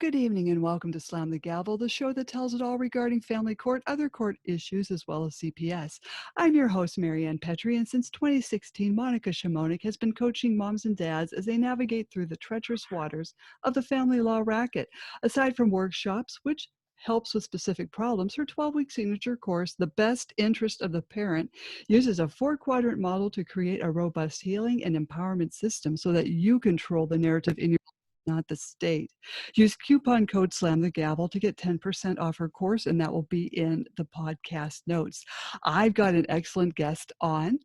Good evening and welcome to Slam the Gavel, the show that tells it all regarding family court, other court issues, as well as CPS. I'm your host, Marianne Petrie, and since 2016, Monica Shimonik has been coaching moms and dads as they navigate through the treacherous waters of the family law racket. Aside from workshops, which helps with specific problems, her 12-week signature course, The Best Interest of the Parent, uses a 4-quadrant model to create a robust healing and empowerment system so that you control the narrative in your not the state. Use coupon code Slam the Gavel to get 10% off her course, and that will be in the podcast notes. I've got an excellent guest on.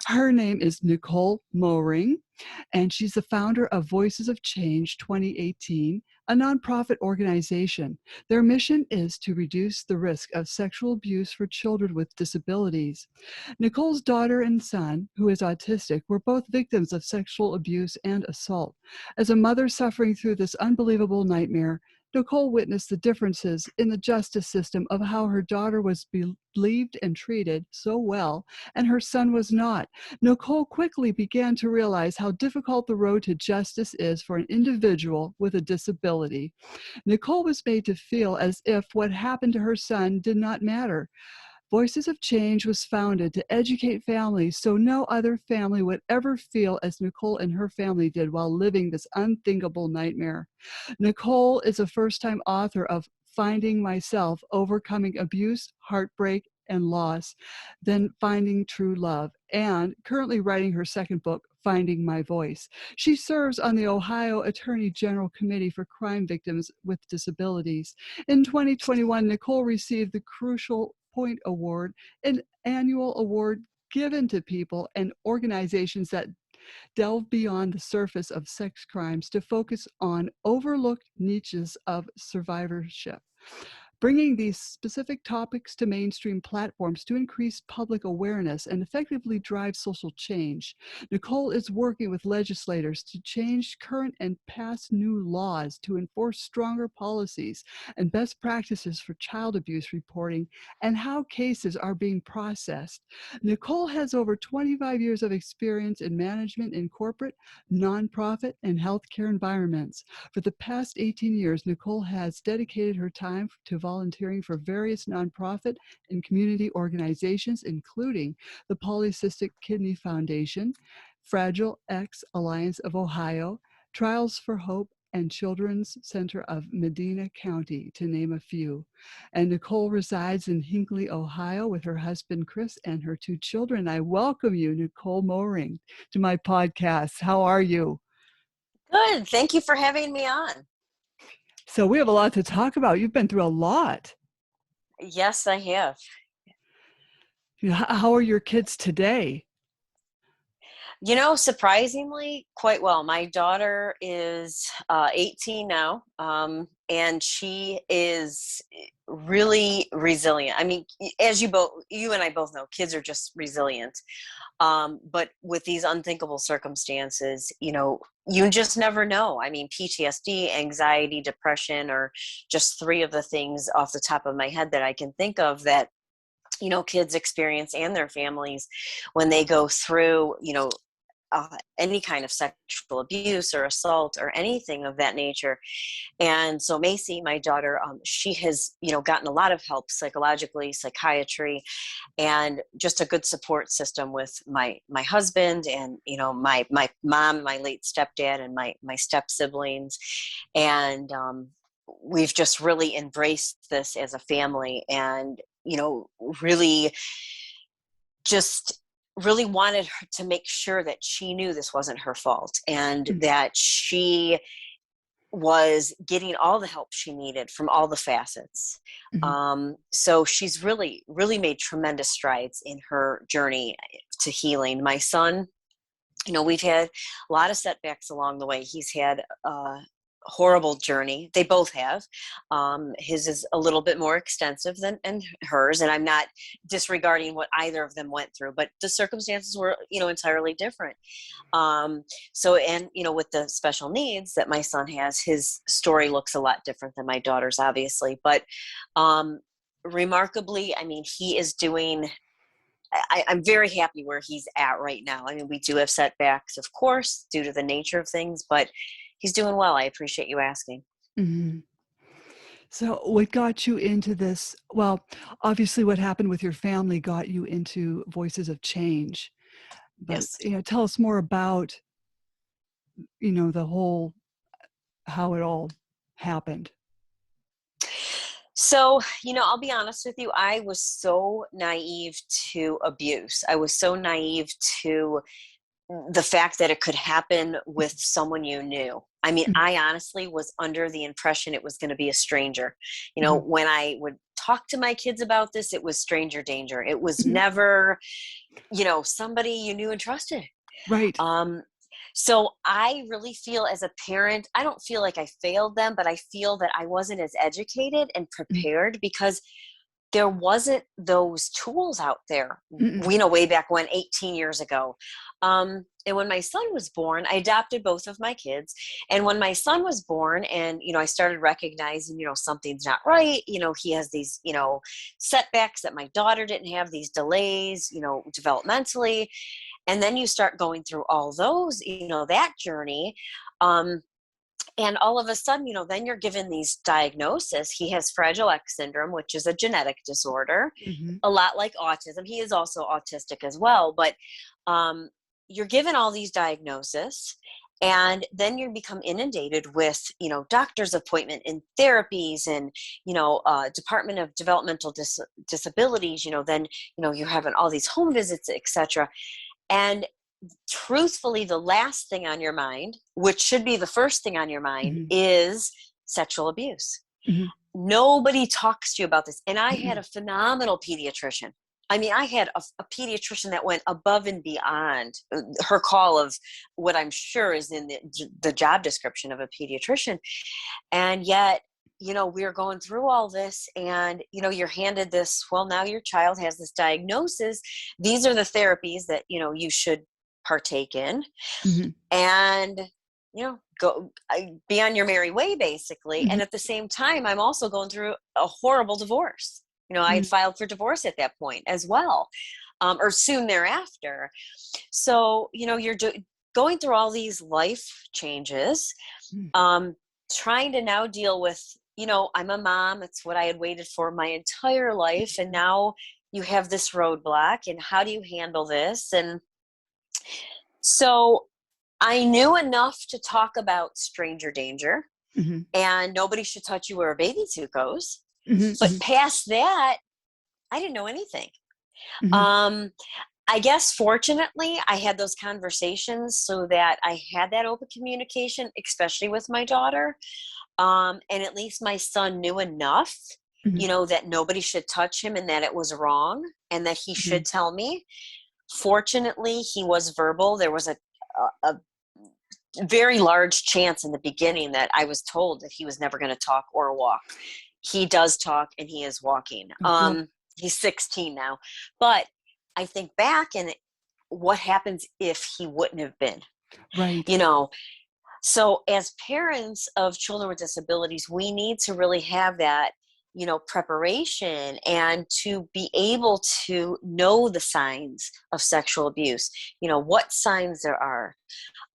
Her name is Nicole Moehring, and she's the founder of Voices of Change 2018, a nonprofit organization. Their mission is to reduce the risk of sexual abuse for children with disabilities. Nicole's daughter and son, who is autistic, were both victims of sexual abuse and assault. As a mother suffering through this unbelievable nightmare, Nicole witnessed the differences in the justice system of how her daughter was believed and treated so well, and her son was not. Nicole quickly began to realize how difficult the road to justice is for an individual with a disability. Nicole was made to feel as if what happened to her son did not matter. Voices of Change was founded to educate families so no other family would ever feel as Nicole and her family did while living this unthinkable nightmare. Nicole is a first-time author of Finding Myself, Overcoming Abuse, Heartbreak, and Loss, Then Finding True Love, and currently writing her second book, Finding My Voice. She serves on the Ohio Attorney General Committee for Crime Victims with Disabilities. In 2021, Nicole received the Crucial Point Award, an annual award given to people and organizations that delve beyond the surface of sex crimes to focus on overlooked niches of survivorship, bringing these specific topics to mainstream platforms to increase public awareness and effectively drive social change. Nicole is working with legislators to change current and past new laws to enforce stronger policies and best practices for child abuse reporting and how cases are being processed. Nicole has over 25 years of experience in management in corporate, nonprofit, and healthcare environments. For the past 18 years, Nicole has dedicated her time to volunteering for various nonprofit and community organizations, including the Polycystic Kidney Foundation, Fragile X Alliance of Ohio, Trials for Hope, and Children's Center of Medina County, to name a few. And Nicole resides in Hinckley, Ohio, with her husband, Chris, and her 2 children. I welcome you, Nicole Moehring, to my podcast. How are you? Good. Thank you for having me on. So we have a lot to talk about. You've been through a lot. Yes, I have. How are your kids today? Surprisingly, quite well. My daughter is 18 now, and she is really resilient. I mean, as you and I both know, kids are just resilient. But with these unthinkable circumstances, you just never know. I mean, PTSD, anxiety, depression are just 3 of the things off the top of my head that I can think of that, kids experience and their families when they go through, any kind of sexual abuse or assault or anything of that nature. And so Macy, my daughter, she has, gotten a lot of help psychologically, psychiatry, and just a good support system with my husband and, my mom, my late stepdad, and my step siblings. And we've just really embraced this as a family and, really just really wanted her to make sure that she knew this wasn't her fault and that she was getting all the help she needed from all the facets. So she's really, really made tremendous strides in her journey to healing. My son, we've had a lot of setbacks along the way. He's had horrible journey. They both have. His is a little bit more extensive than hers, and I'm not disregarding what either of them went through, but the circumstances were, entirely different. With the special needs that my son has, his story looks a lot different than my daughter's, obviously. But remarkably, I mean, he is doing. I'm very happy where he's at right now. I mean, we do have setbacks, of course, due to the nature of things, but he's doing well. I appreciate you asking. Mhm. So what got you into this? Well, obviously what happened with your family got you into Voices of Change. But, Yes. tell us more about, the whole how it all happened. So, I'll be honest with you. I was so naive to abuse. I was so naive to the fact that it could happen with someone you knew. I mean, Mhm, I honestly was under the impression it was going to be a stranger. mhm, When I would talk to my kids about this, it was stranger danger. It was mhm. never, somebody you knew and trusted. Right. Um, so I really feel as a parent, I don't feel like I failed them, but I feel that I wasn't as educated and Mm, prepared because there wasn't those tools out there. mm-mm, We know way back when, 18 years ago. And when my son was born, I adopted both of my kids. And when my son was born and, I started recognizing, something's not right, he has these, setbacks that my daughter didn't have, these delays, developmentally. And then you start going through all those, that journey. Um, and all of a sudden, then you're given these diagnoses. He has Fragile X syndrome, which is a genetic disorder, mhm, a lot like autism. He is also autistic as well. But um, you're given all these diagnoses, and then you become inundated with, doctor's appointment and therapies and, Department of Developmental Disabilities. Then, you're having all these home visits, etc. And truthfully, the last thing on your mind, which should be the first thing on your mind, mhm, is sexual abuse. mhm, Nobody talks to you about this. And I had mm-mm, a phenomenal pediatrician. I mean, I had a pediatrician that went above and beyond her call of what I'm sure is in the job description of a pediatrician. And yet, we're going through all this and, you're handed this, well, now your child has this diagnosis. These are the therapies that, you should partake in mhm, and, be on your merry way, basically. mhm, And at the same time, I'm also going through a horrible divorce. I had mm, filed for divorce at that point as well, or soon thereafter. So, you're going through all these life changes, mm, um, trying to now deal with, I'm a mom. It's what I had waited for my entire life. And now you have this roadblock. And how do you handle this? And so I knew enough to talk about stranger danger mhm, and nobody should touch you where a bathing suit goes. mhm, But past that, I didn't know anything. mhm, Um, I guess fortunately, I had those conversations so that I had that open communication, especially with my daughter. And at least my son knew enough, mhm, that nobody should touch him and that it was wrong and that he mhm, should tell me. Fortunately, he was verbal. There was a very large chance in the beginning that I was told that he was never going to talk or walk. He does talk and he is walking. oh, good. He's 16 now. But I think back and what happens if he wouldn't have been, Right. you know, so as parents of children with disabilities, we need to really have that, preparation and to be able to know the signs of sexual abuse, what signs there are.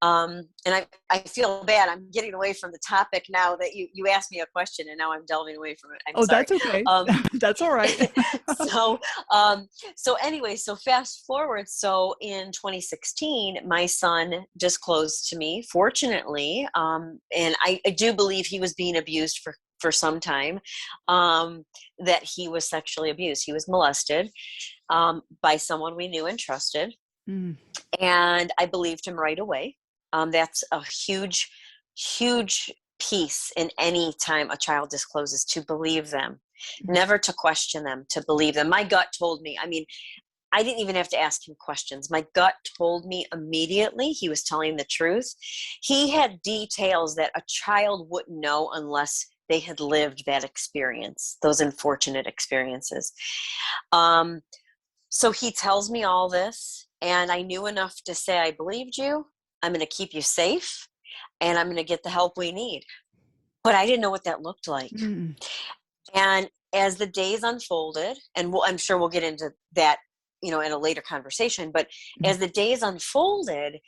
And I feel bad. I'm getting away from the topic now that you asked me a question and now I'm delving away from it. I'm Oh, sorry. that's okay. Um, That's all right. so so anyway, so fast forward, so in 2016 my son disclosed to me, fortunately, and I do believe he was being abused for some time, that he was sexually abused. He was molested by someone we knew and trusted, Mm, and I believed him right away. That's a huge piece in any time a child discloses, to believe them, mm, never to question them, to believe them. My gut told me, I mean, I didn't even have to ask him questions. My gut told me immediately he was telling the truth. He had details that a child wouldn't know unless they had lived that experience, those unfortunate experiences. Um, so he tells me all this, and I knew enough to say, I believed you. I'm going to keep you safe, and I'm going to get the help we need. But I didn't know what that looked like. mm, And as the days unfolded, and I'm sure we'll get into that, in a later conversation, but mm, as the days unfolded,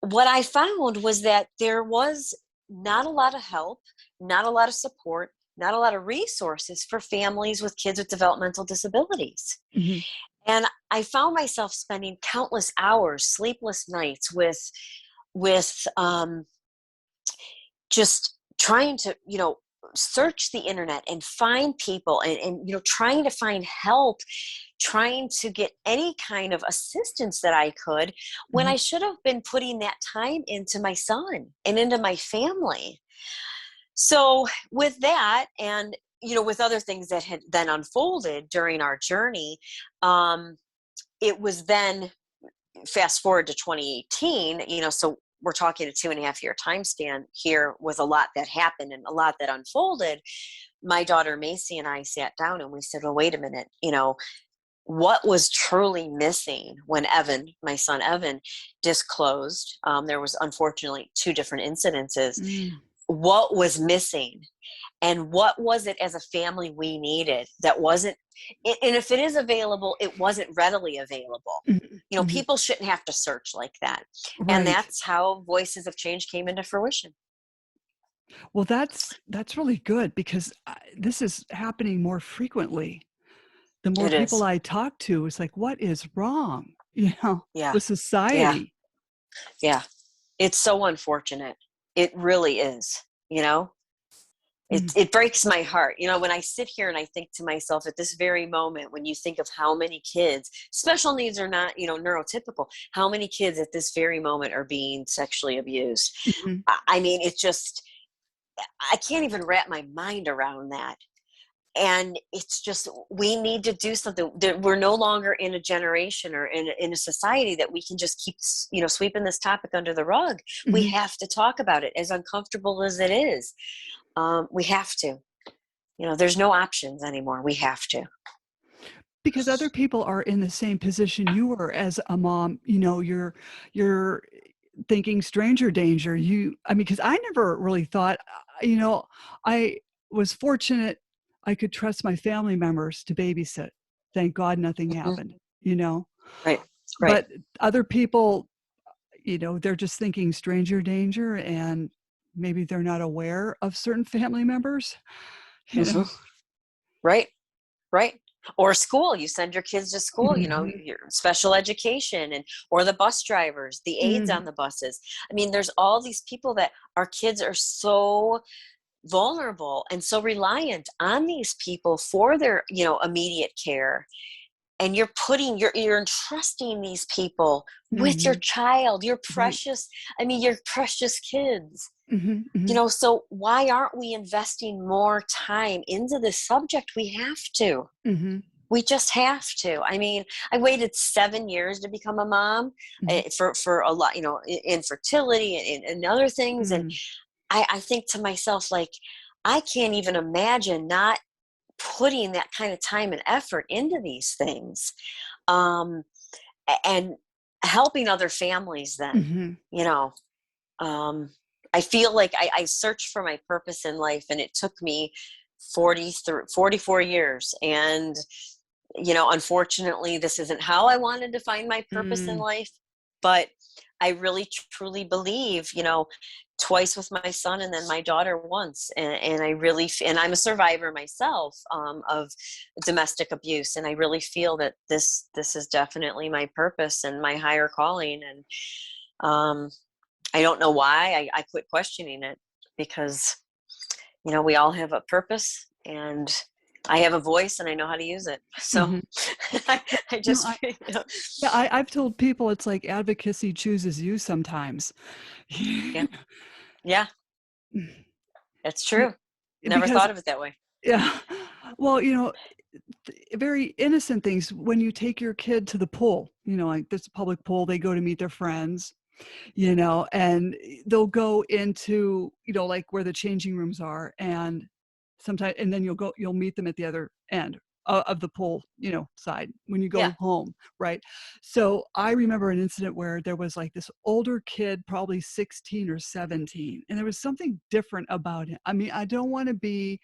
what I found was that there was not a lot of help, not a lot of support, not a lot of resources for families with kids with developmental disabilities. Mhm. And I found myself spending countless hours, sleepless nights with just trying to, search the internet and find people and trying to find help, trying to get any kind of assistance that I could, when Mhm. I should have been putting that time into my son and into my family. So with that, and with other things that had then unfolded during our journey, um, it was then, fast forward to 2018, so we're talking a 2.5 year time span here with a lot that happened and a lot that unfolded. My daughter Macy and I sat down and we said, well, wait a minute, what was truly missing when Evan, my son Evan, disclosed? There was unfortunately two different incidences. Mm. What was missing? And what was it as a family we needed that wasn't, and if it is available, it wasn't readily available. Mhm. Mhm. People shouldn't have to search like that. And Right. that's how Voices of Change came into fruition. Well, that's really good because this is happening more frequently. The more It people is. I talk to, it's like, "What is wrong?" Yeah. With Yeah. society. Yeah. It's so unfortunate. It really is, you know? Mm. It breaks my heart. When I sit here and I think to myself at this very moment, when you think of how many kids, special needs or not, neurotypical, how many kids at this very moment are being sexually abused. Mhm. I mean, it's just, I can't even wrap my mind around that. And it's just, we need to do something. We're no longer in a generation or in a society that we can just keep, sweeping this topic under the rug. We Mhm. have to talk about it, as uncomfortable as it is. We have to. There's no options anymore. We have to. Because other people are in the same position you were as a mom, you're thinking stranger danger. I mean, because I never really thought, I was fortunate I could trust my family members to babysit. Thank God nothing Mhm. happened, you know? Right. Right. But other people, they're just thinking stranger danger and maybe they're not aware of certain family members, you Hmm. know? Right. Right. Or school. You send your kids to school, Mhm. your special education, or the bus drivers, the aides Mhm. on the buses. I mean, there's all these people that our kids are so vulnerable and so reliant on these people for their, immediate care. And you're entrusting these people with your Mhm. child, your Right. precious, I mean, your precious kids. Mhm. Mhm. So why aren't we investing more time into this subject? We have to. Mhm. We just have to. I mean, I waited 7 years to become a mom, Mhm. for a lot, infertility and other things. And Mm. I think to myself, like, I can't even imagine not putting that kind of time and effort into these things, um, and helping other families then, Mhm. you know. Um, I feel like I searched for my purpose in life, and it took me 44 years. And, unfortunately, this isn't how I wanted to find my purpose in Mm. life. But I really truly believe, twice with my son and then my daughter once. And I really, and I'm a survivor myself, of domestic abuse. And I really feel that this is definitely my purpose and my higher calling. And, um, I don't know why I quit questioning it, because, we all have a purpose, and I have a voice and I know how to use it. So Mhm. I, Yeah, I no, just, yeah, I've told people it's like advocacy chooses you sometimes. yeah, yeah, that's Be true. Never because thought of it that way. yeah. Well, very innocent things when you take your kid to the pool, like there's a public pool, they go to meet their friends, and they'll go into, like where the changing rooms are, and sometimes, and then you'll meet them at the other end of the pool, side when you Yeah, go home, right? So I remember an incident where there was like this older kid, probably 16 or 17, and there was something different about him. I mean, I don't want to be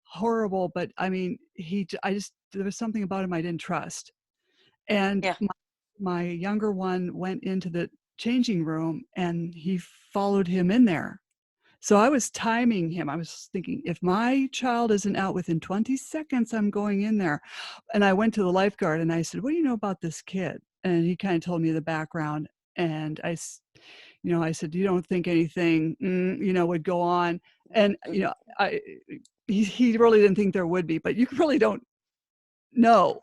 horrible, but I mean, I just, there was something about him I didn't trust. And yeah. my younger one went into the changing room and he followed him in there. So I was timing him. I was thinking, if my child isn't out within 20 seconds, I'm going in there. And I went to the lifeguard and I said, "What do you know about this kid?" And he kind of told me the background. And I said, "You don't think anything, would go on?" And, I he really didn't think there would be, but you really don't know,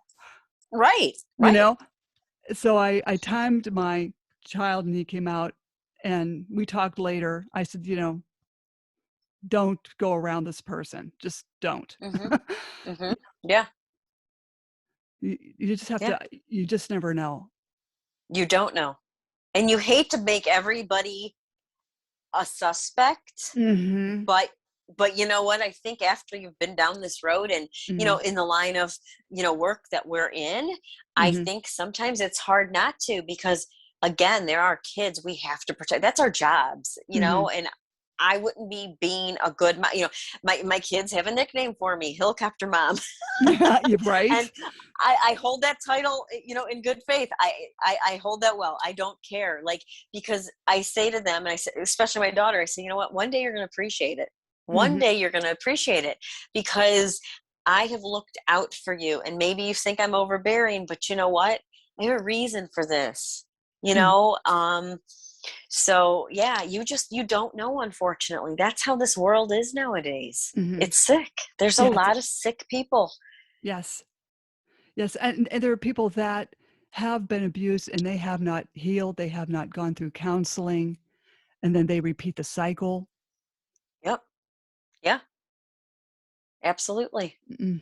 Right, you right. know? So I timed my child and he came out and we talked later. I said, "Don't go around this person. Just don't." Mhm. Mhm. Yeah, You just have yeah. to you just never know. You don't know. And you hate to make everybody a suspect, Mhm. but you know what? I think after you've been down this road and, Mhm. in the line of, work that we're in, I Mhm. think sometimes it's hard not to because again, there are kids we have to protect. That's our jobs, Mhm. and I wouldn't be being a good mom. My kids have a nickname for me, Helicopter Mom. You're right. And I hold that title, in good faith. I hold that well. I don't care. Like, because I say to them, and I say, especially my daughter, I say, you know what, one day you're going to appreciate it. One Mhm. day you're going to appreciate it because I have looked out for you. And maybe you think I'm overbearing, but you know what? I have a reason for this, you Mhm. know? So yeah, you don't know, unfortunately. That's how this world is nowadays. Mhm. It's sick. There's a Yeah, lot of sick people. yes. Yes, and there are people that have been abused and they have not healed, they have not gone through counseling, and then they repeat the cycle. Yep. Yeah, absolutely. Mm.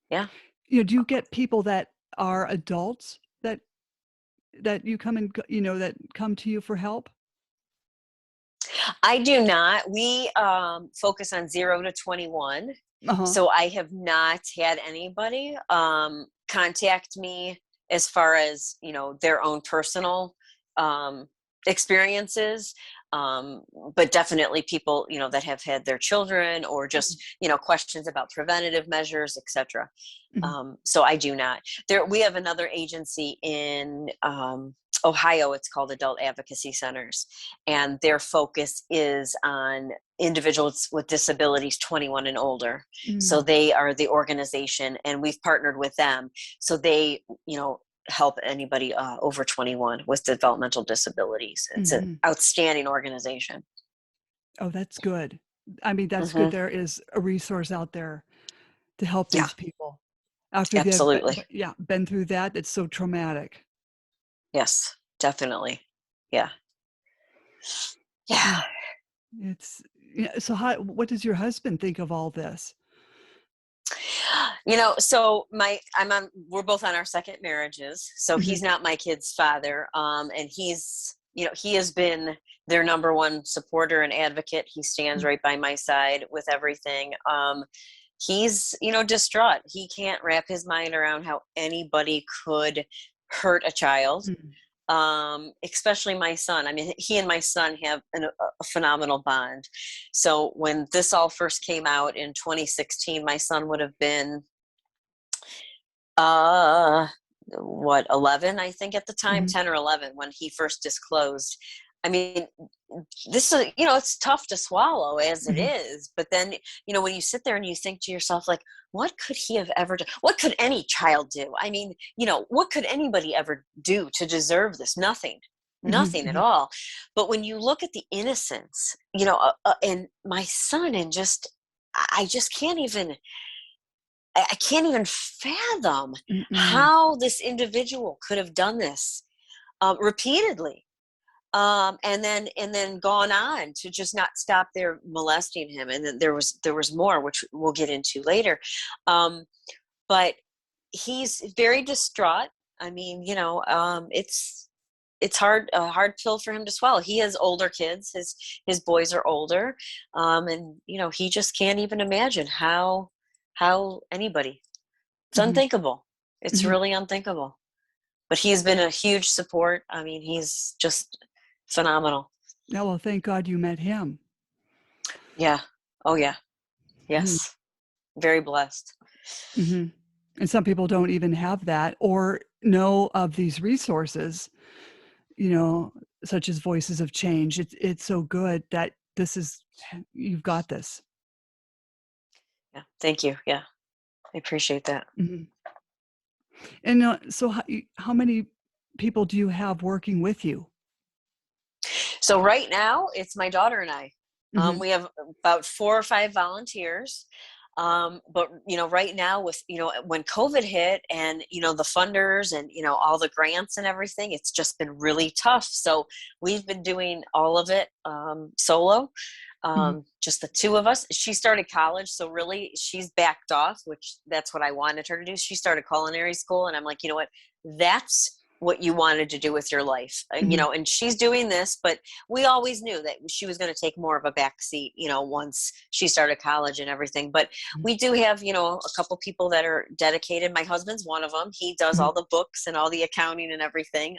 Yeah. Do you get people that are adults that you come and that come to you for help? I do not. We focus on 0 to 21. Uh-huh. So I have not had anybody contact me as far as, their own personal um, experiences. Um, but definitely people, that have had their children or Mhm. just, questions about preventative measures, etc. Mhm. So I do not. We have another agency in Ohio. It's called Adult Advocacy Centers, and their focus is on individuals with disabilities 21 and older. So Mm. they are the organization, and we've partnered with them. So they, help anybody over 21 with developmental disabilities. It's an Mhm. outstanding organization. Oh, that's good. I mean, that's good Hmm. there is a resource out there to help Yeah, these people after they've absolutely. been through that. It's so traumatic. Yes, definitely. Yeah. Yeah. Mm. So what does your husband think of all this? So we're both on our second marriages. So Mhm. he's not my kid's father. And he has been their number one supporter and advocate. He stands Mm. right by my side with everything. He's, distraught. He can't wrap his mind around how anybody could hurt a child, Mm. especially my son. I mean, he and my son have a phenomenal bond. So when this all first came out in 2016, my son would have been uh what, 11, I think, at the time, Mhm. 10 or 11, when he first disclosed. I mean, this is, it's tough to swallow as it Mhm. is, but then, when you sit there and you think to yourself, like, what could he have ever done? What could any child do? I mean, what could anybody ever do to deserve this? Nothing. Mhm. Nothing at Mhm. all. But when you look at the innocence, and my son, and I just can't even, I can't even fathom Mm-mm. how this individual could have done this repeatedly, and then gone on to just not stop there molesting him, and then there was more, which we'll get into later. um, but he's very distraught. I mean, it's a hard pill for him to swallow. He has older kids. His boys are older, and he just can't even imagine how anybody. It's Mhm. unthinkable. It's Mhm. really unthinkable. But he's been a huge support. I mean, he's just phenomenal. Yeah, well, thank God you met him. Yeah. Oh, yeah. Mhm. Yes. Very blessed. Mhm. And some people don't even have that or know of these resources, you know, such as Voices of Change. It's so good that you've got this. Yeah. Thank you. Yeah. I appreciate that. Mhm. And so how many people do you have working with you? So right now it's my daughter and I. Mhm. We have about 4 or 5 volunteers. But right now with, when COVID hit and, the funders and, all the grants and everything, it's just been really tough. So we've been doing all of it solo. Mhm. Just the two of us. She started college, so really she's backed off, which that's what I wanted her to do. She started culinary school, and I'm like, you know what? That's what you wanted to do with your life. And, Mhm. and she's doing this, but we always knew that she was going to take more of a back seat, once she started college and everything. But we do have, a couple people that are dedicated. My husband's one of them. He does Mhm. all the books and all the accounting and everything,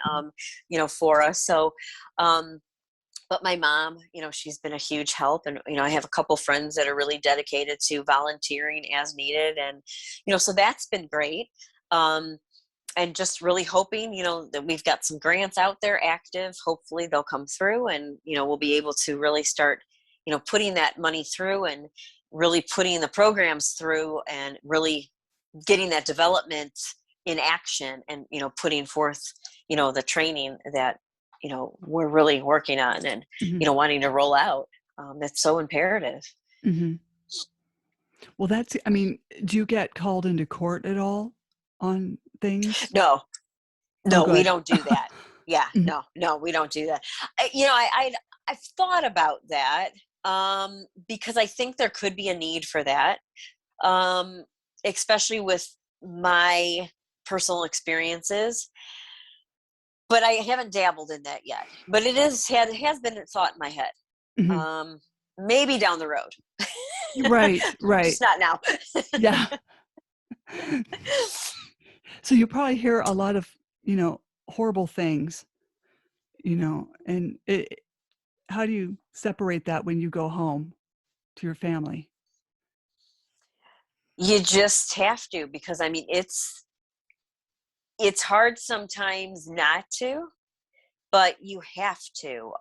for us. So, but my mom, she's been a huge help. And, I have a couple friends that are really dedicated to volunteering as needed. And, so that's been great. And just really hoping, that we've got some grants out there active. Hopefully they'll come through and, we'll be able to really start, putting that money through and really putting the programs through and really getting that development in action and, putting forth, the training that, we're really working on and, Mhm. wanting to roll out. That's so imperative. Mhm. Well, I mean, do you get called into court at all on things? No, Oh, no, we good. don't do that. Yeah, Mhm. no, we don't do that. I've thought about that, because I think there could be a need for that, um, especially with my personal experiences. But I haven't dabbled in that yet. But it has been a thought in my head. Mhm. Um, Maybe down the road, Right, right. just not now. Yeah. So you probably hear a lot of, horrible things, and how do you separate that when you go home to your family? You just have to, because I mean it's hard sometimes not to, but you have to.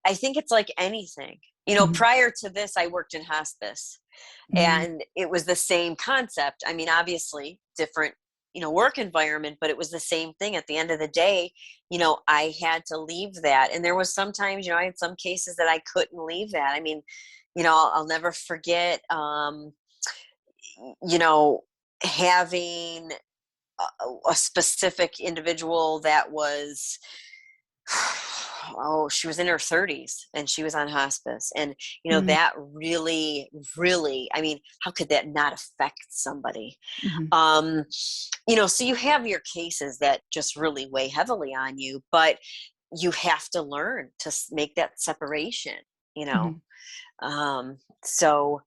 I think it's like anything. Mhm. Prior to this, I worked in hospice, Mhm. and it was the same concept. I mean, obviously, different, work environment, but it was the same thing. At the end of the day, I had to leave that. And there was sometimes, I had some cases that I couldn't leave that. I mean, I'll never forget, you know, having a specific individual that was oh, she was in her 30s and she was on hospice. And Mhm. that really, really, I mean, how could that not affect somebody? Mhm. um so you have your cases that just really weigh heavily on you, but you have to learn to make that separation, you know Mhm. so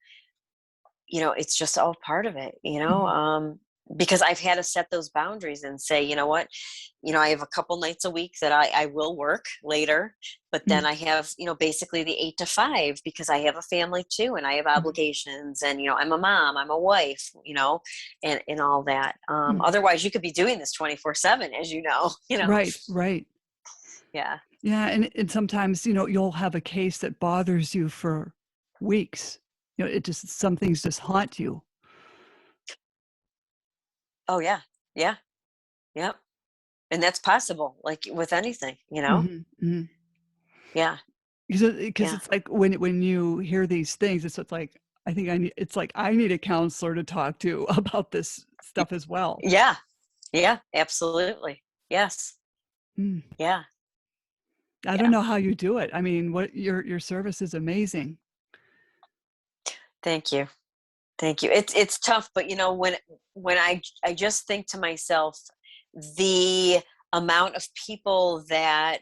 it's just all part of it, Mhm. because I've had to set those boundaries and say, you know what, I have a couple nights a week that I will work later, but then Mhm. I have, basically the 8 to 5, because I have a family too, and I have Mhm. obligations, and, I'm a mom, I'm a wife, and all that. Mhm. Otherwise you could be doing this 24/7, as you know, Right, right. yeah. Yeah, and sometimes, you'll have a case that bothers you for weeks. Some things just haunt you. Oh yeah. Yeah. Yep. And that's possible, like with anything, Mhm. Mhm. yeah. Because Yeah. it's like when you hear these things, it's like, I need a counselor to talk to about this stuff as well. Yeah. Yeah, absolutely. Yes. Mm. Yeah. I don't Yeah. know how you do it. I mean, what your service is amazing. Thank you. Thank you. It's tough, but when I just think to myself, the amount of people that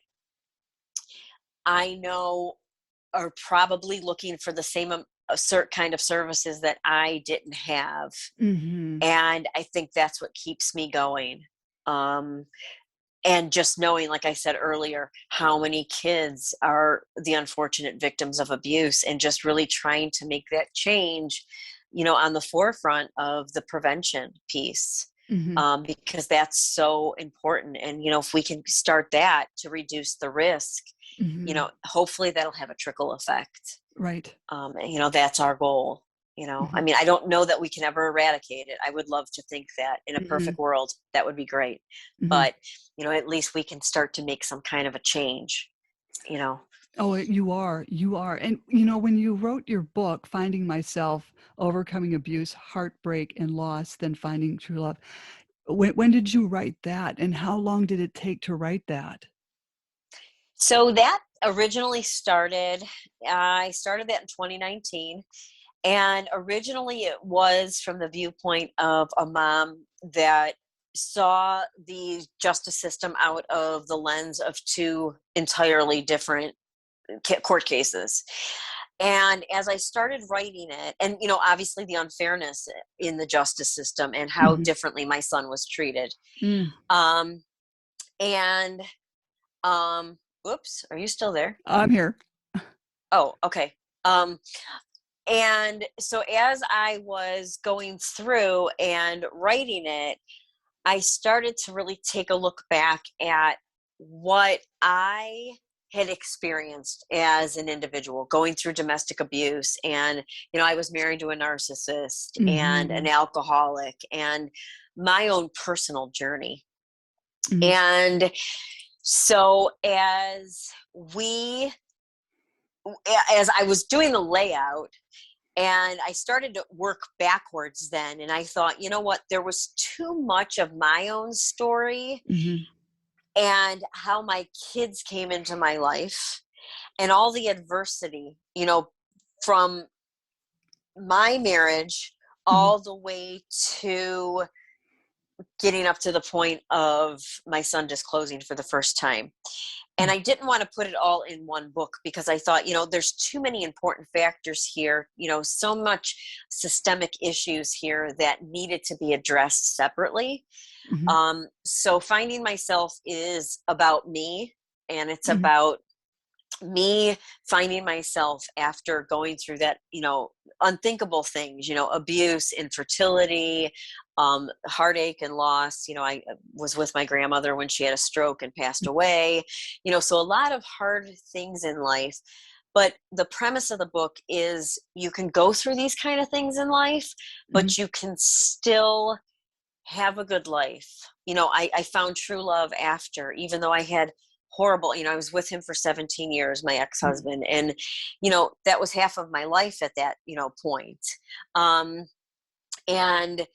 I know are probably looking for the same a certain kind of services that I didn't have. Mhm. And I think that's what keeps me going. Um, and just knowing, like I said earlier, how many kids are the unfortunate victims of abuse, and just really trying to make that change, on the forefront of the prevention piece, Mhm. because that's so important. And if we can start that to reduce the risk, Mhm. hopefully that'll have a trickle effect. Right. That's our goal. I Mhm. mean, I don't know that we can ever eradicate it. I would love to think that in a Mhm. perfect world, that would be great. Mhm. But, at least we can start to make some kind of a change, you know. Oh, you are. You are. And, when you wrote your book, Finding Myself, Overcoming Abuse, Heartbreak and Loss, Then Finding True Love, when did you write that? And how long did it take to write that? So that originally I started that in 2019. And originally it was from the viewpoint of a mom that saw the justice system out of the lens of two entirely different court cases. And as I started writing it, and obviously the unfairness in the justice system and how Mhm. differently my son was treated. Mm. Um, and Whoops, are you still there? I'm here. Oh, okay. Um, And so as I was going through and writing it, I started to really take a look back at what I had experienced as an individual going through domestic abuse. And, I was married to a narcissist and an Mhm. alcoholic, and my own personal journey. Mhm. And so as I was doing the layout, and I started to work backwards then. And I thought, you know what? There was too much of my own story Mhm. and how my kids came into my life and all the adversity, from my marriage Mhm. all the way to getting up to the point of my son disclosing for the first time. And Mm. I didn't want to put it all in one book because I thought, there's too many important factors here, so much systemic issues here that needed to be addressed separately. Mhm. So Finding Myself is about me, and it's Mhm. about me finding myself after going through that, unthinkable things, abuse, infertility, heartache and loss. I was with my grandmother when she had a stroke and passed away, so a lot of hard things in life. But the premise of the book is you can go through these kind of things in life, Mhm. but you can still have a good life. I found true love after, even though I had horrible, I was with him for 17 years, my Mhm. ex-husband. And, that was half of my life at that, point. Um, and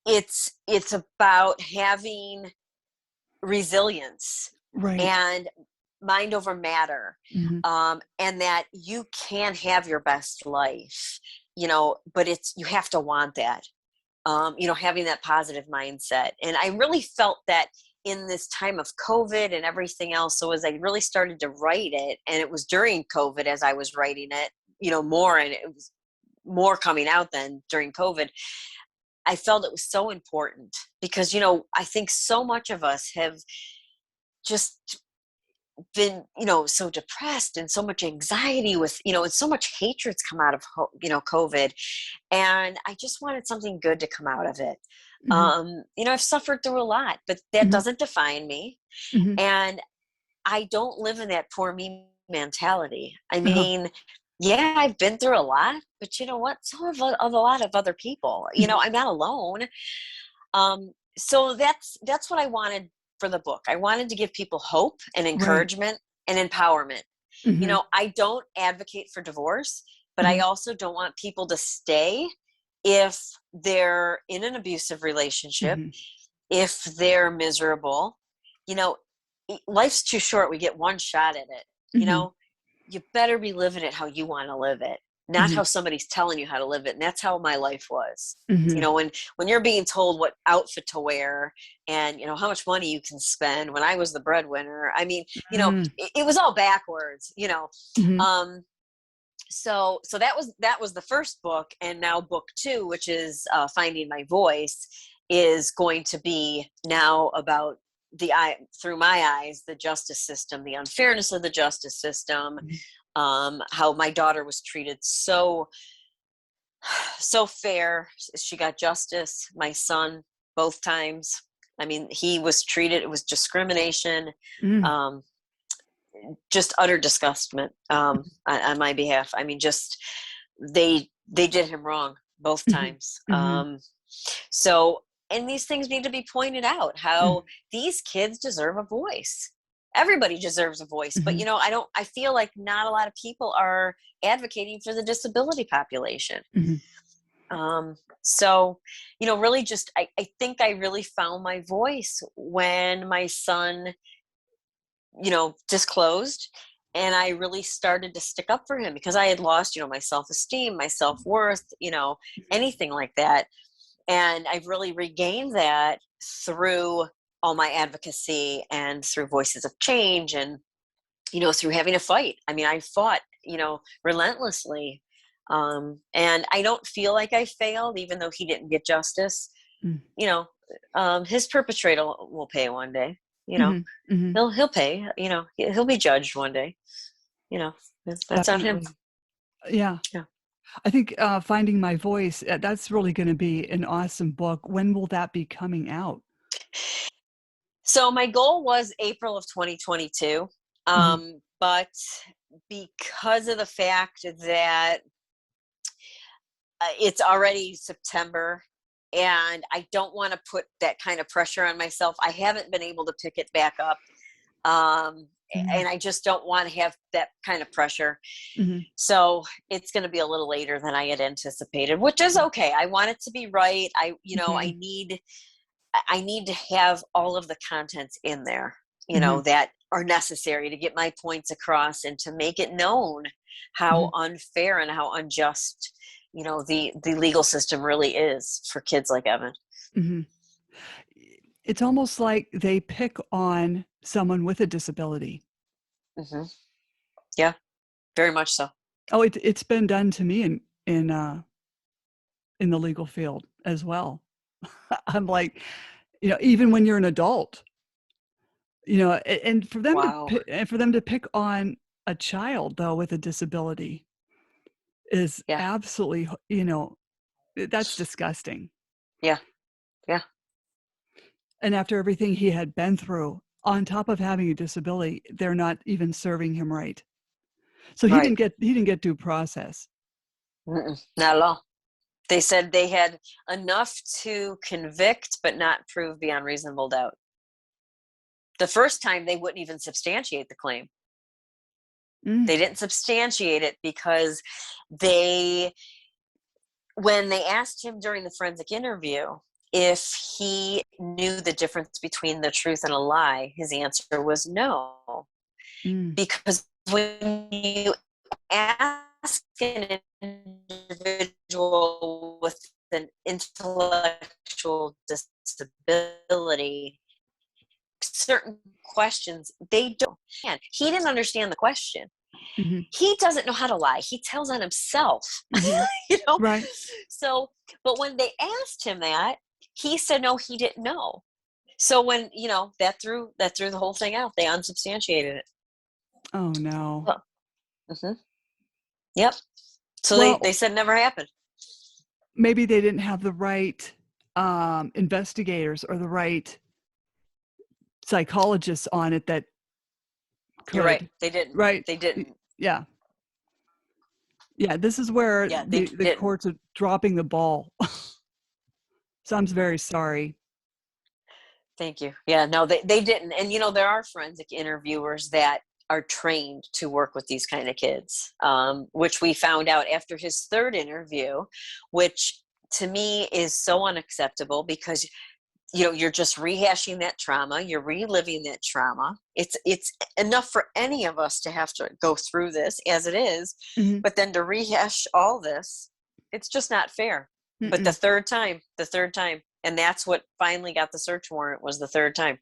it's about having resilience Right. and mind over matter. Mhm. And that you can have your best life, but you have to want that. Having that positive mindset. And I really felt that in this time of COVID and everything else. So as I really started to write it, and it was during COVID as I was writing it, more, and it was more coming out than during COVID, I felt it was so important because, I think so much of us have just been, so depressed and so much anxiety with, and so much hatred's come out of, COVID. And I just wanted something good to come out of it. Mhm. I've suffered through a lot, but that Mhm. doesn't define me. Mhm. And I don't live in that poor me mentality. I Uh-huh. mean, yeah, I've been through a lot, but you know what? So have a lot of other people. Mhm. I'm not alone. So that's what I wanted for the book. I wanted to give people hope and Right. encouragement and empowerment. Mhm. I don't advocate for divorce, but I Mhm. also don't want people to stay if they're in an abusive relationship, Mhm. if they're miserable. You know, Life's too short. We get one shot at it. You Mhm. know, you better be living it how you want to live it, not Mhm. how somebody's telling you how to live it. And that's how my life was. Mhm. When you're being told what outfit to wear and how much money you can spend. When I was the breadwinner, I mean, Mm. it was all backwards. Mhm. Um, so that was the first book, and now book two, which is Finding My Voice, is going to be now about through my eyes, the justice system, the unfairness of the justice system, Mhm. how my daughter was treated so fair. She got justice. My son, both times. I mean, he was treated. It was discrimination. Mm. Um, just utter disgustment on my behalf. I mean, just they did him wrong both Mhm. times. Mhm. So, and these things need to be pointed out, how these kids deserve a voice. Everybody deserves a voice, but Mhm. I feel like not a lot of people are advocating for the disability population. Mhm. So, really just, I think I really found my voice when my son, disclosed, and I really started to stick up for him because I had lost, my self-esteem, my self-worth, anything like that. And I've really regained that through all my advocacy and through Voices of Change, and through having a fight. I mean, I fought, relentlessly. And I don't feel like I failed, even though he didn't get justice. Mm. You know, his perpetrator will pay one day. You know, Mhm. Mhm. he'll pay. He'll be judged one day. You know, that's on him. Definitely. Yeah. Yeah. I think, Finding My Voice, that's really gonna be an awesome book. When will that be coming out? So my goal was April of 2022, Mhm. but because of the fact that it's already September, and I don't want to put that kind of pressure on myself. I haven't been able to pick it back up. Um, Mhm. and I just don't want to have that kind of pressure. Mhm. So it's going to be a little later than I had anticipated, which is okay. I want it to be right. Mhm. I need to have all of the contents in there, Mhm. that are necessary to get my points across and to make it known how Mhm. unfair and how unjust, the legal system really is for kids like Evan. Mhm. It's almost like they pick on someone with a disability. Hmm. Yeah, very much so. Oh, it's been done to me in the legal field as well. I'm like, even when you're an adult, and Wow. for them to pick on a child, though, with a disability is Yeah. absolutely, that's disgusting. Yeah. Yeah. And after everything he had been through, on top of having a disability, they're not even serving him right. So Right. he didn't get due process. Mm-mm, not at all. They said they had enough to convict, but not prove beyond reasonable doubt. The first time they wouldn't even substantiate the claim. Mm, They didn't substantiate it because they when they asked him during the forensic interview if he knew the difference between the truth and a lie, his answer was no. mm, Because when you ask an individual with an intellectual disability certain questions, they don't. He didn't understand the question. mhm, He doesn't know how to lie. He tells on himself. mhm. you know Right. so but when they asked him that, he said no, he didn't know. So when that threw the whole thing out. They unsubstantiated it. Oh, no. Well, hmm yep. So they Well, said never happened. maybe they didn't have the right, investigators or the right psychologists on it that You're right, could. they didn't. Right. They Y didn't. Yeah. Yeah, this is where Yeah, they the didn't. courts are dropping the ball. So I'm very sorry. Thank you. Yeah, no, they didn't. And there are forensic interviewers that are trained to work with these kind of kids, which we found out after his third interview, which to me is so unacceptable because you're just rehashing that trauma, you're reliving that trauma. It's enough for any of us to have to go through this as it is, Mhm. but then to rehash all this, it's just not fair. But the Mm-mm. third time, and that's what finally got the search warrant, was the third time.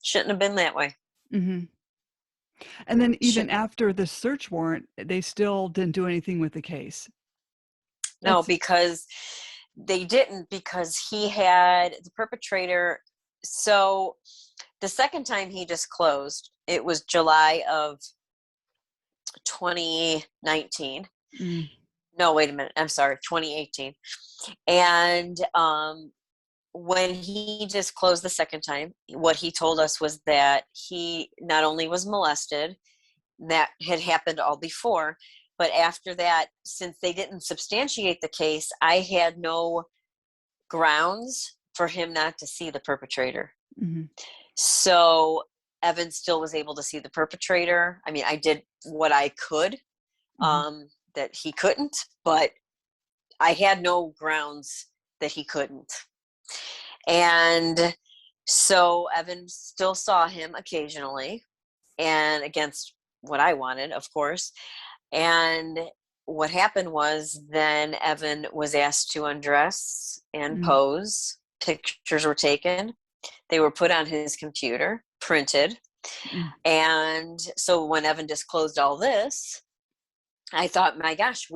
Shouldn't have been that way. Mhm. And then even Shouldn't have. after the search warrant, they still didn't do anything with the case. No, That's because they didn't, because he had the perpetrator. So the second time he disclosed, it was July of 2019. mm, No, wait a minute. I'm sorry, 2018. And when he disclosed the second time, what he told us was that he not only was molested, that had happened all before, but after that, since they didn't substantiate the case, I had no grounds for him not to see the perpetrator. Mm-hmm. So Evan still was able to see the perpetrator. I mean, I did what I could, that he couldn't, but I had no grounds that he couldn't. And so Evan still saw him occasionally, and against what I wanted, of course. And what happened was then Evan was asked to undress and pose. Pictures were taken. They were put on his computer, printed. And so when Evan disclosed all this, I thought, my gosh,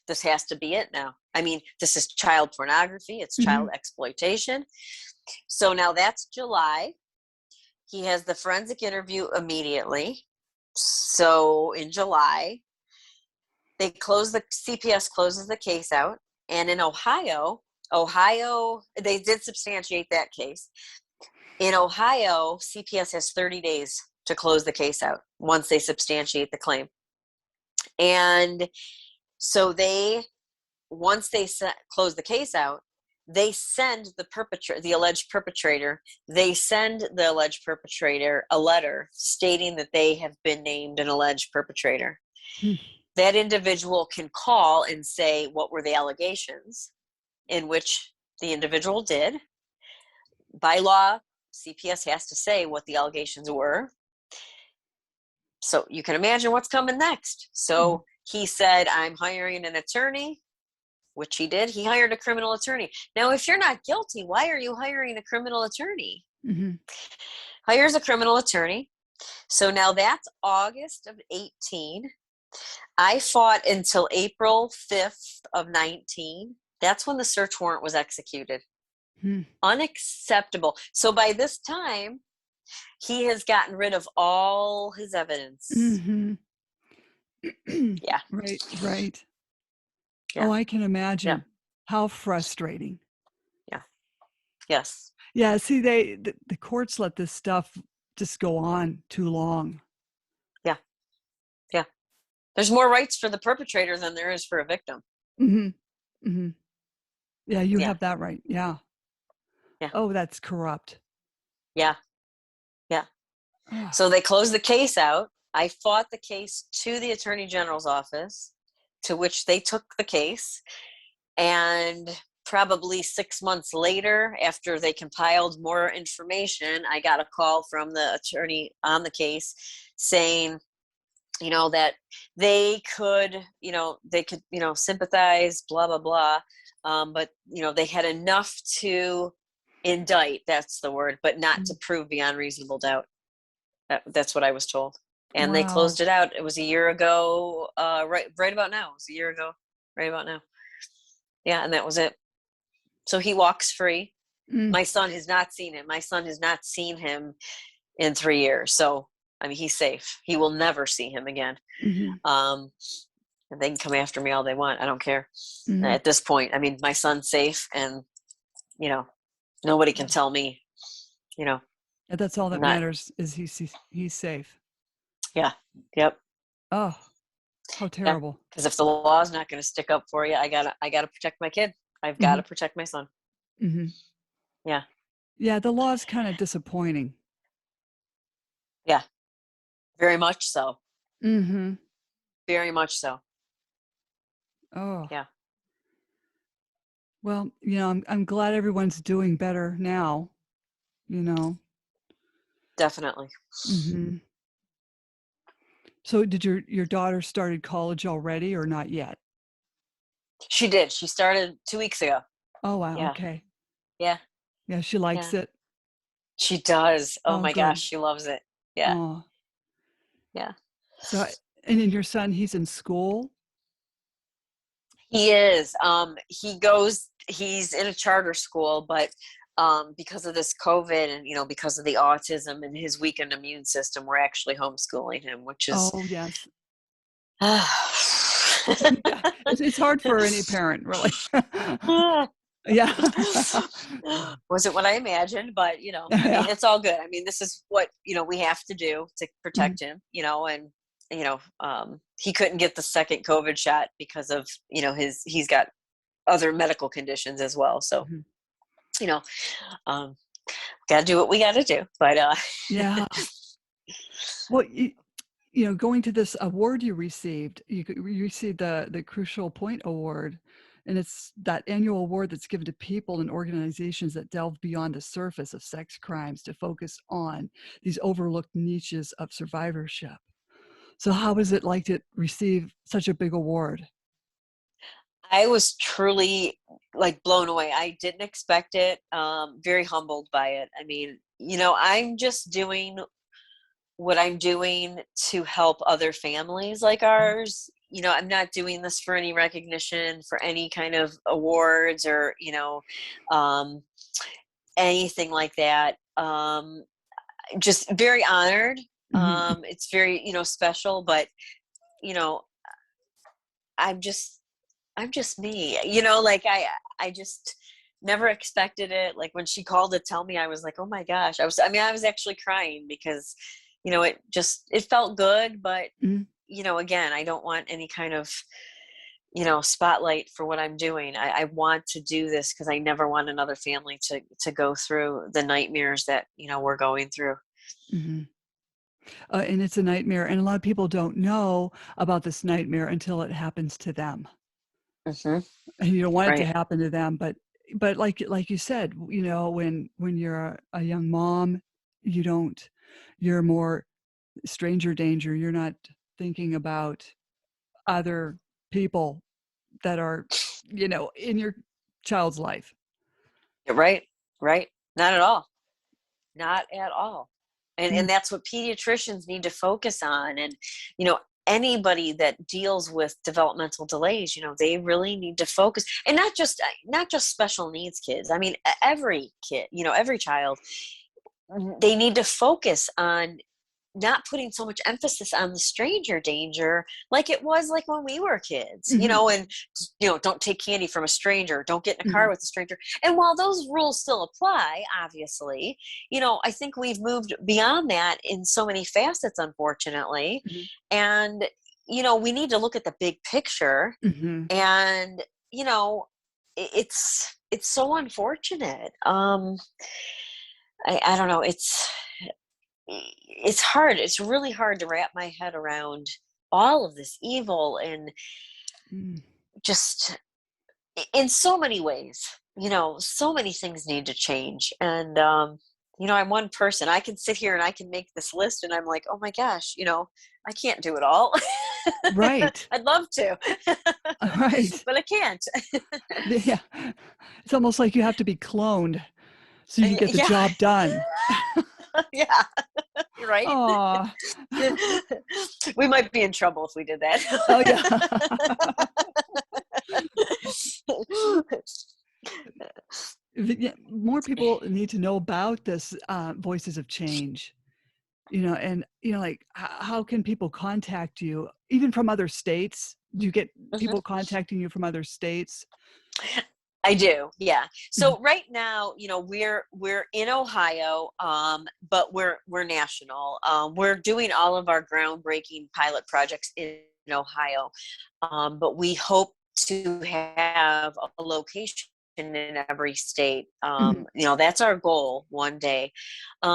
this has to be it now. I mean, this is child pornography. It's child exploitation. So now that's July. He has the forensic interview immediately. So in July, CPS closes the case out. And in Ohio, they did substantiate that case. In Ohio, CPS has 30 days to close the case out once they substantiate the claim. And so once they close the case out, they send the alleged perpetrator a letter stating that they have been named an alleged perpetrator. That individual can call and say, what were the allegations, in which the individual did. By law, CPS has to say what the allegations were. So you can imagine what's coming next. So he said, I'm hiring an attorney, which he did. He hired a criminal attorney. Now, if you're not guilty, why are you hiring a criminal attorney? Hires a criminal attorney. So now that's August of 18. I fought until April 5th of 19. That's when the search warrant was executed. Unacceptable. So by this time, he has gotten rid of all his evidence. Yeah. Right. Yeah. Oh, I can imagine. How frustrating. Yeah. Yes. Yeah. See, the courts let this stuff just go on too long. Yeah. Yeah. There's more rights for the perpetrator than there is for a victim. Yeah, you have that right. Yeah. Yeah. Oh, that's corrupt. Yeah. Yeah. So they closed the case out. I fought the case to the Attorney General's office, to which they took the case. And probably 6 months later, after they compiled more information, I got a call from the attorney on the case saying, that they could sympathize, blah, blah, blah. But, they had enough to indict, that's the word, but not to prove beyond reasonable doubt. That's what I was told. And they closed it out. It was a year ago, right about now. It was a year ago, right about now. Yeah, and that was it. So he walks free. My son has not seen him. My son has not seen him in 3 years. So, I mean, he's safe. He will never see him again. And they can come after me all they want. I don't care. At this point, I mean, my son's safe, and, nobody can tell me, That's all that matters, is he's safe. Yeah. Yep. Oh, how terrible. Because if the law's not going to stick up for you, I gotta protect my kid. I've got to protect my son. Yeah. Yeah, the law's kind of disappointing. Yeah. Very much so. Very much so. Oh. Yeah. Well, I'm glad everyone's doing better now, Definitely. So did your daughter started college already or not yet? She did. She started 2 weeks ago. Oh, wow. Yeah. Okay. Yeah. Yeah, she likes it. She does. Oh my good. gosh, she loves it. Yeah. Oh. Yeah. So, and then your son, he's in school? He is. He's in a charter school, but because of this COVID and, because of the autism and his weakened immune system, we're actually homeschooling him, which is. Oh, yes. Yeah, it's hard for any parent, really. Yeah. Wasn't what I imagined, but I mean, Yeah. it's all good. I mean, this is what, we have to do to Mhm. protect him, and, he couldn't get the second COVID shot because of, he's got other medical conditions as well. So, Mhm. you know, um, got to do what we got to do. But, Yeah. Well, going to this award you received, you received the Crucial Point Award, and it's that annual award that's given to people and organizations that delve beyond the surface of sex crimes to focus on these overlooked niches of survivorship. So how was it like to receive such a big award? I was truly like blown away. I didn't expect it. Very humbled by it. I mean, I'm just doing what I'm doing to help other families like Mhm. ours. I'm not doing this for any recognition, for any kind of awards or, um, anything like that. Just very honored. Mhm. It's very, special, but, you know, I'm just I'm just me, like I just never expected it. Like when she called to tell me, I was like, oh my gosh. I was actually crying because, it felt good, but Mhm. again, I don't want any kind of, spotlight for what I'm doing. I want to do this because I never want another family to go through the nightmares that, we're going through. Mhm. And it's a nightmare, and a lot of people don't know about this nightmare until it happens to them. Hmm. And you don't want it to Right. happen to them, but like you said, when you're a young mom, you don't you're more stranger danger. You're not thinking about other people that are, in your child's life. Right. Right. Not at all. Not at all. And Mm, that's what pediatricians need to focus on. And, you know, anybody that deals with developmental delays, they really need to focus, and not just special needs kids. I mean, every kid, every child, they need to focus on not putting so much emphasis on the stranger danger like it was like when we were kids, mhm, and don't take candy from a stranger, don't get in a car mhm, with a stranger. And while those rules still apply, obviously, I think we've moved beyond that in so many facets, unfortunately. mhm, And we need to look at the big picture. mhm, And it's so unfortunate. I don't know, it's hard. It's really hard to wrap my head around all of this evil, and mm. just in so many ways. So many things need to change. And I'm one person. I can sit here and I can make this list, and I'm like, oh my gosh, I can't do it all. Right. I'd love to, Right. but I can't. Yeah. It's almost like you have to be cloned so you can get the Yeah. job done. Yeah. You're right. Aw. We might be in trouble if we did Oh, yeah. that. Yeah, more people need to know about this, Voices of Change, and, like, how can people contact you, even from other states? Do you get Mhm. people contacting you from other states? I do, yeah. Mhm, So right now, we're in Ohio, but we're national. We're doing all of our groundbreaking pilot projects in Ohio, but we hope to have a location in every state. mhm, That's our goal one day,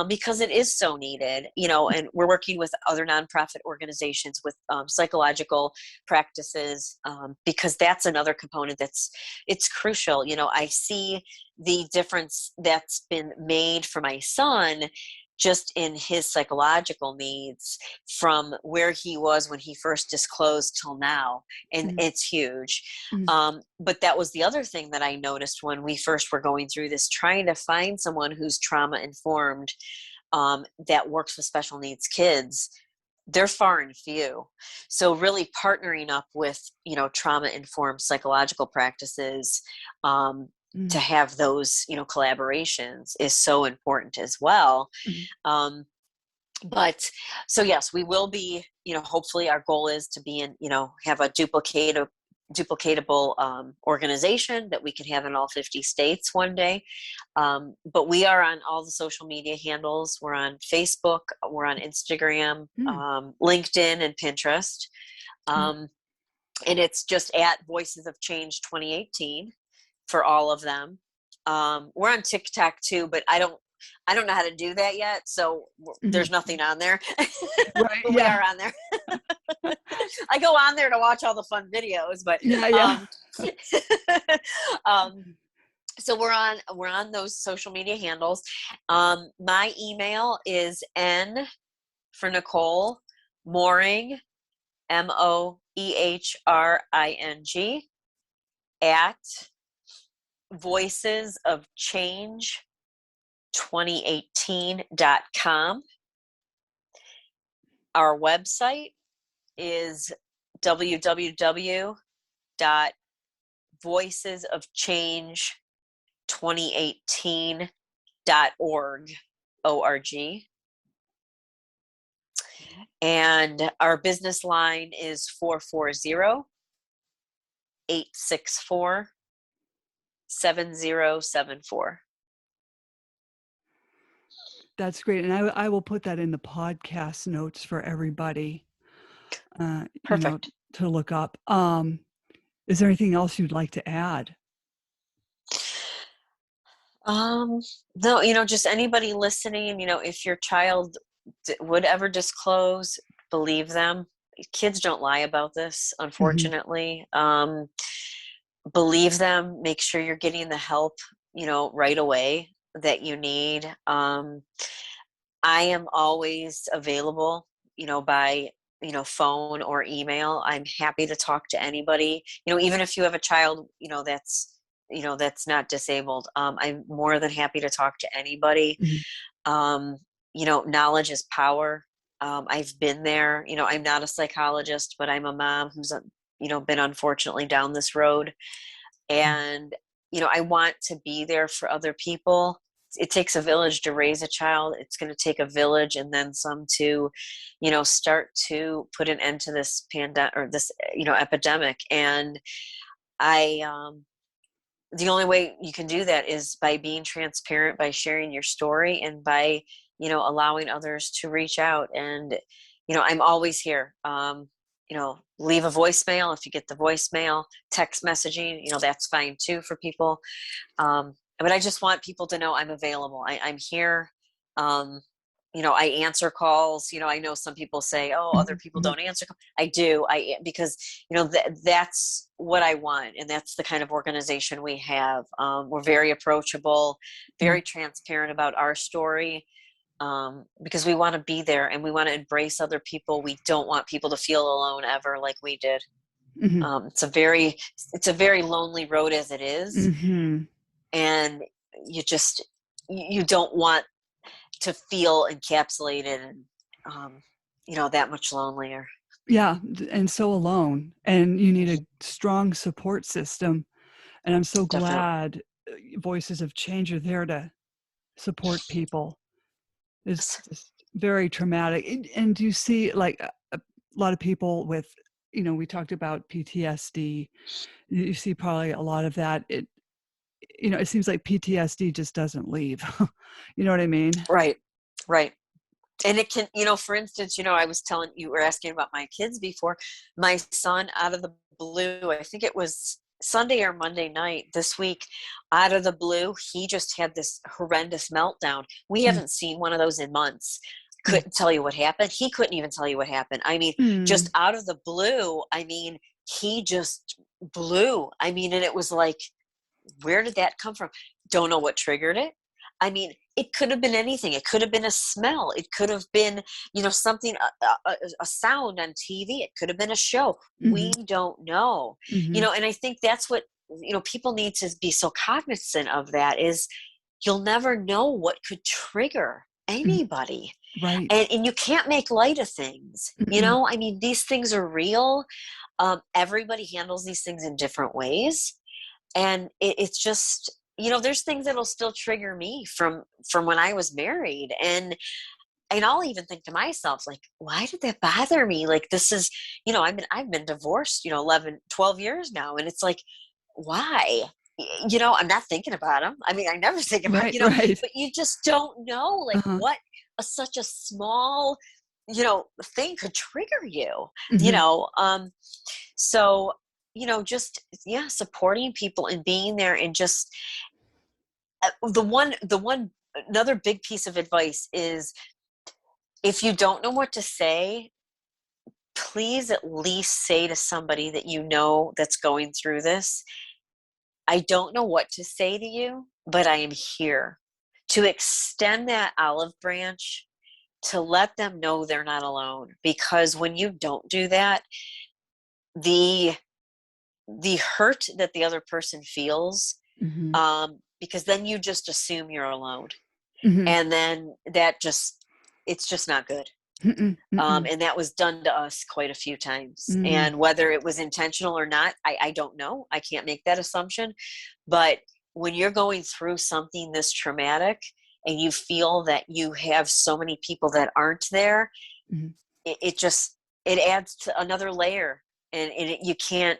because it is so needed. And we're working with other nonprofit organizations with psychological practices, because that's another component it's crucial. I see the difference that's been made for my son just in his psychological needs from where he was when he first disclosed till now. And mhm, it's huge. mhm, But that was the other thing that I noticed when we first were going through this, trying to find someone who's trauma informed, that works with special needs kids. They're far and few. So really partnering up with, trauma informed psychological practices, to mhm, have those, collaborations is so important as well. mhm, Um, but so yes, we will be, hopefully our goal is to be in, have a duplicatable organization that we can have in all 50 states one day. But we are on all the social media handles. We're on Facebook, we're on Instagram, Mm. LinkedIn, and Pinterest. Right. And it's just at Voices of Change 2018 for all of them. We're on TikTok too, but I don't know how to do that yet. So Mhm. there's nothing on there, Right. but we Yeah. are on there. I go on there to watch all the fun videos, but, Yeah. Yeah. um, so we're on those social media handles. My email is N for Nicole Moehring, Moehring at Voices of Change 2018.com. Our website is www.voicesofchange2018.org. O-R-G. And our business line is 440-864-7074. That's great. And I will put that in the podcast notes for everybody, you know, Perfect. to look up. Is there anything else you'd like to add? No, just anybody listening, if your child would ever disclose, believe them. Kids don't lie about this, Mhm. unfortunately. Believe them, make sure you're getting the help, right away that you need. I am always available, by, phone or email. I'm happy to talk to anybody, even if you have a child, that's not disabled. I'm more than happy to talk to anybody. Mhm. Um, Knowledge is power. I've been there. I'm not a psychologist, but I'm a mom who's, been unfortunately down this road. And, I want to be there for other people. It takes a village to raise a child. It's going to take a village and then some to, start to put an end to this pandemic or this, epidemic. And I, the only way you can do that is by being transparent, by sharing your story, and by, allowing others to reach out. And, I'm always here. Leave a voicemail if you get the voicemail, text messaging, that's fine too for people. But I just want people to know I'm available. I'm here. Um, I answer calls. I know some people say, "Oh, other Mhm. people Mhm. don't answer." I do. Because that's what I want, and that's the kind of organization we have. We're very approachable, very Mhm. transparent about our story, because we want to be there and we want to embrace other people. We don't want people to feel alone ever, like we did. Mhm. It's a very lonely road as it is, Mhm. and you don't want to feel encapsulated and that much lonelier. Yeah, and so alone, and you need a strong support system, and I'm so Definitely. glad, Voices of Change are there to support people. It's just very traumatic, and do you see, like, a lot of people with, we talked about PTSD, you see probably a lot of that. It seems like PTSD just doesn't leave. You know what I mean? Right, right. And it can, for instance, I was telling you, were asking about my kids before. My son, out of the blue, I think it was Sunday or Monday night this week, out of the blue, he just had this horrendous meltdown. We Mm, haven't seen one of those in months. mm, Couldn't tell you what happened. He couldn't even tell you what happened. I mean, just mm, out of the blue, he just blew. And it was like, where did that come from? Don't know what triggered it. It could have been anything. It could have been a smell. It could have been, something, a sound on TV. It could have been a show. We mhm, don't know, mhm, and I think that's what, people need to be so cognizant of, that is, you'll never know what could trigger mhm. anybody. Right. And you can't make light of things, Mm-mm. these things are real. Everybody handles these things in different ways, and it's just, there's things that'll still trigger me from when I was married, and and I'll even think to myself, like, why did that bother me? Like, this is, I've been divorced, 11, 12 years now. And it's like, why? I'm not thinking about them. I mean, I never think about, Right, right. but you just don't know, like, Uh-huh. what such a small, thing could trigger you, you Mhm. know? So, just, yeah, supporting people and being there, and just another big piece of advice is, if you don't know what to say, please at least say to somebody that that's going through this, I don't know what to say to you, but I am here, to extend that olive branch, to let them know they're not alone. Because when you don't do that, the hurt that the other person feels, Mhm. because then you just assume you're alone, Mhm. and then it's just not good. Mm-mm, mm-mm, And that was done to us quite a few times. mm. And whether it was intentional or not, I don't know. I can't make that assumption. But when you're going through something this traumatic, and you feel that you have so many people that aren't there, Mhm. it adds to another layer, and you can't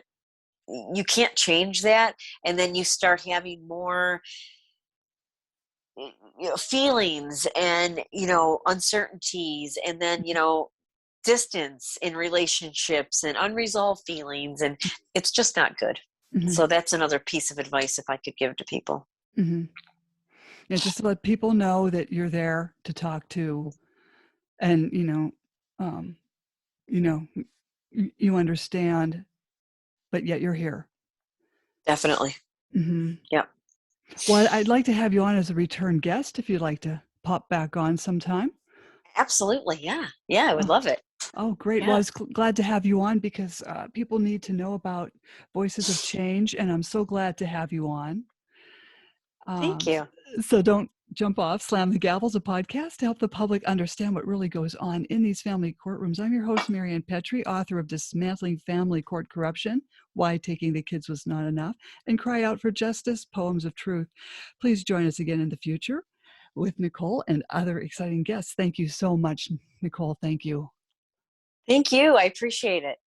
change that. And then you start having more, feelings, and uncertainties, and then distance in relationships, and unresolved feelings, and it's just not good. Mhm. So that's another piece of advice, if I could give to people. Mhm. Yeah, just to let people know that you're there to talk to, and, um, you know, you understand, but yet you're here. Definitely. Mhm. Yep. Well, I'd like to have you on as a return guest if you'd like to pop back on sometime. Absolutely. Yeah. Yeah, I would Oh, love it. oh, great. Well, I Yeah. was glad to have you on because people need to know about Voices of Change, and I'm so glad to have you on. Thank Um, you. so don't jump off. Slam the Gavel's a podcast to help the public understand what really goes on in these family courtrooms. I'm your host, Marianne Petrie, author of Dismantling Family Court Corruption, Why Taking the Kids Was Not Enough, and Cry Out for Justice, Poems of Truth. Please join us again in the future with Nicole and other exciting guests. Thank you so much, Nicole. Thank you. Thank you. I appreciate it.